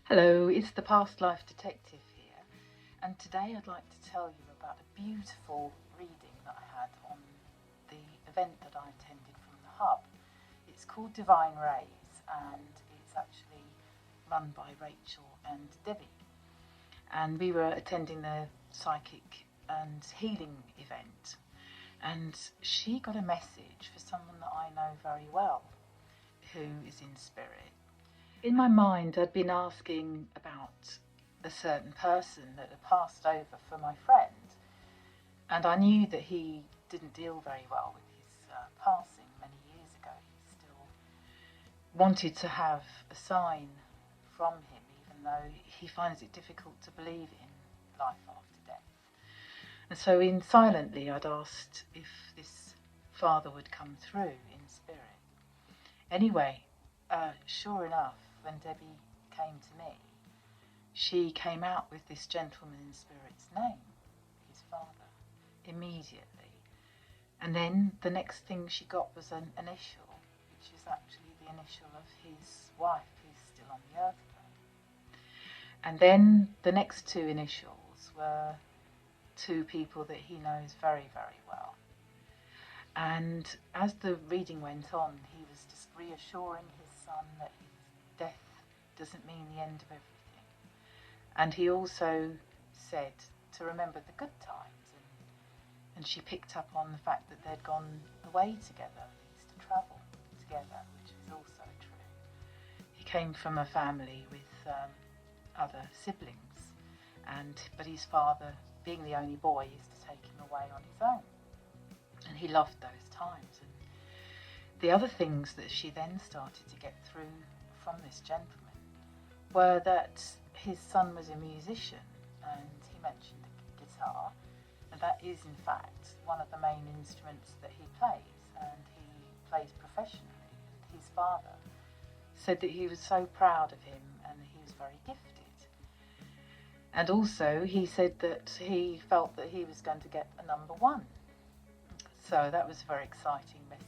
Hello, it's the Past Life Detective here, and today I'd like to tell you about a beautiful reading that I had on the event that I attended from the Hub. It's called Divine Rays, and it's actually run by Rachel and Debbie. And we were attending the psychic and healing event, and she got a message for someone that I know very well, who is in spirit. In my mind, I'd been asking about a certain person that had passed over for my friend, and I knew that he didn't deal very well with his passing many years ago. He still wanted to have a sign from him, even though he finds it difficult to believe in life after death. And so silently I'd asked if this father would come through in spirit. Anyway, sure enough, when Debbie came to me, she came out with this gentleman in spirit's name, his father, immediately. And then the next thing she got was an initial, which is actually the initial of his wife, who's still on the earth plane. And then the next two initials were two people that he knows very, very well. And as the reading went on, he was just reassuring his son that his death doesn't mean the end of everything. And he also said to remember the good times. And she picked up on the fact that they'd gone away together. They used to travel together, which was also true. He came from a family with other siblings, but his father, being the only boy, used to take him away on his own. And he loved those times. And the other things that she then started to get through from this gentleman were that his son was a musician, and he mentioned the guitar, and that is in fact one of the main instruments that he plays, and he plays professionally. His father said that he was so proud of him and he was very gifted. And also he said that he felt that he was going to get a number one. So that was a very exciting message.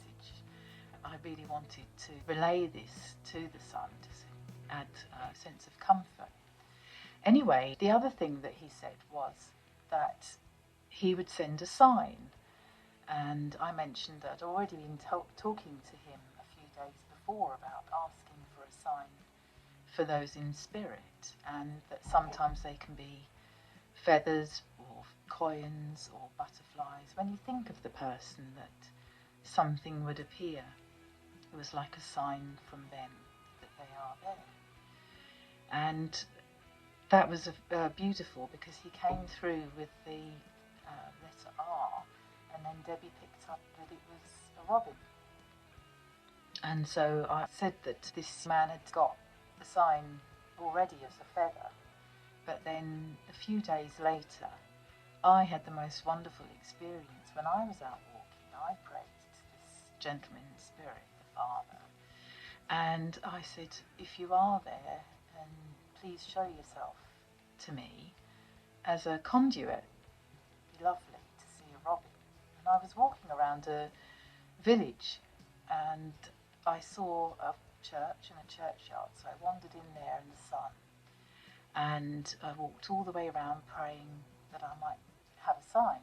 I really wanted to relay this to the son to add a sense of comfort. Anyway, the other thing that he said was that he would send a sign. And I mentioned that I'd already been talking to him a few days before about asking for a sign for those in spirit, and that sometimes they can be feathers or coins or butterflies. When you think of the person, that something would appear. It was like a sign from them that they are there. And that was beautiful, because he came through with the letter R, and then Debbie picked up that it was a robin. And so I said that this man had got a sign already as a feather, but then a few days later I had the most wonderful experience. When I was out walking, I prayed to this gentleman in spirit, the father, and I said, if you are there, then please show yourself to me as a conduit. It'd be lovely to see a robin. And I was walking around a village, and I saw a church and a churchyard, so I wandered in there in the sun, and I walked all the way around praying that I might have a sign.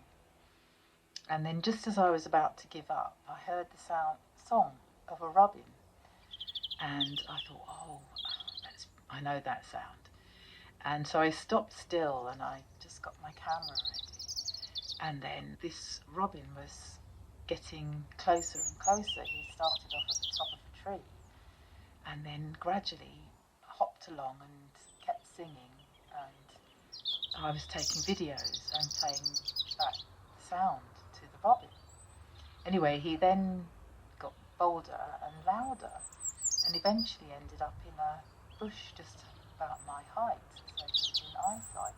And then just as I was about to give up, I heard the song of a robin, and I thought, oh, I know that sound. And so I stopped still and I just got my camera ready, and then this robin was getting closer and closer. He started off at the top of a tree and then gradually hopped along and kept singing, and I was taking videos and playing back the sound to the robin. Anyway, he then got bolder and louder, and eventually ended up in a bush just about my height, so he was in eyesight.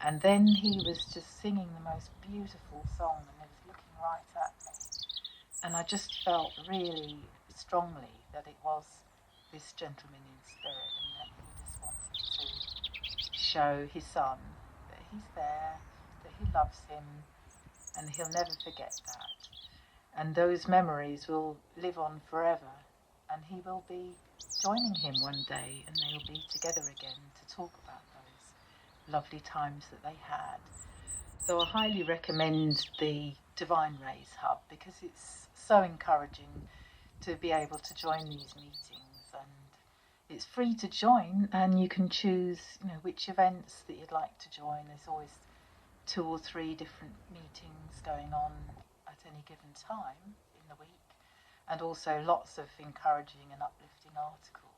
And then he was just singing the most beautiful song, and he was looking right at me. And I just felt really strongly that it was this gentleman in spirit, and that he just wanted to show his son that he's there, that he loves him, and he'll never forget that. And those memories will live on forever. and he will be joining him one day, and they will be together again to talk about those lovely times that they had. So I highly recommend the Divine Rays Hub, because it's so encouraging to be able to join these meetings, and it's free to join, and you can choose, which events that you'd like to join. There's always 2 or 3 different meetings going on at any given time in the week, and also lots of encouraging and uplifting articles.